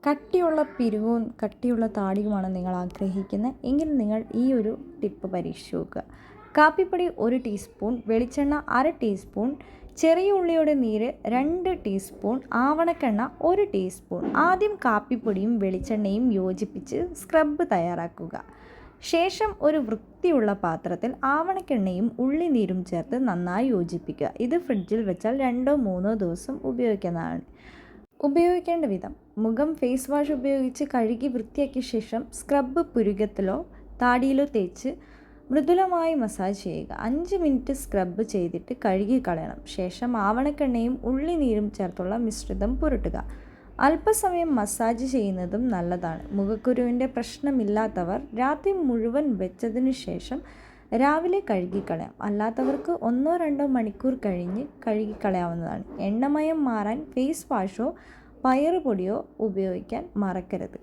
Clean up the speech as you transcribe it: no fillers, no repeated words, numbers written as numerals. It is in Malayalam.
കട്ടിയുള്ള പിരികവും കട്ടിയുള്ള താടിയുമാണ് നിങ്ങൾ ആഗ്രഹിക്കുന്നത് എങ്കിൽ നിങ്ങൾ ഈ ഒരു ടിപ്പ് പരീക്ഷിച്ച് നോക്കുക. കാപ്പിപ്പൊടി 1 ടീസ്പൂൺ, വെളിച്ചെണ്ണ 1/2 ടീസ്പൂൺ, ചെറിയ ഉള്ളിയുടെ നീര് 2 ടീസ്പൂൺ, ആവണക്കെണ്ണ 1 ടീസ്പൂൺ. ആദ്യം കാപ്പിപ്പൊടിയും വെളിച്ചെണ്ണയും യോജിപ്പിച്ച് സ്ക്രബ് തയ്യാറാക്കുക. ശേഷം ഒരു വൃത്തിയുള്ള പാത്രത്തിൽ ആവണക്കെണ്ണയും ഉള്ളിനീരും ചേർത്ത് നന്നായി യോജിപ്പിക്കുക. ഇത് ഫ്രിഡ്ജിൽ വെച്ചാൽ 2-3 ദിവസം ഉപയോഗിക്കുന്നതാണ്. ഉപയോഗിക്കേണ്ട വിധം: മുഖം ഫേസ് വാഷ് ഉപയോഗിച്ച് കഴുകി വൃത്തിയാക്കിയ ശേഷം സ്ക്രബ് പുരുകത്തിലോ താടിയിലോ തേച്ച് മൃദുലമായി മസാജ് ചെയ്യുക. 5 മിനിറ്റ് സ്ക്രബ് ചെയ്തിട്ട് കഴുകി കളയണം. ശേഷം ആവണക്കെണ്ണയും ഉള്ളിനീരും ചേർത്തുള്ള മിശ്രിതം പുരട്ടുക. അല്പസമയം മസാജ് ചെയ്യുന്നതും നല്ലതാണ്. മുഖക്കുരുവിൻ്റെ പ്രശ്നമില്ലാത്തവർ രാത്രി മുഴുവൻ വെച്ചതിനു ശേഷം രാവിലെ കഴുകിക്കളയാം. അല്ലാത്തവർക്ക് 1-2 മണിക്കൂർ കഴിഞ്ഞ് കഴുകിക്കളയാവുന്നതാണ്. എണ്ണമയം മാറാൻ ഫേസ് വാഷോ പയറുപൊടിയോ ഉപയോഗിക്കാൻ മറക്കരുത്.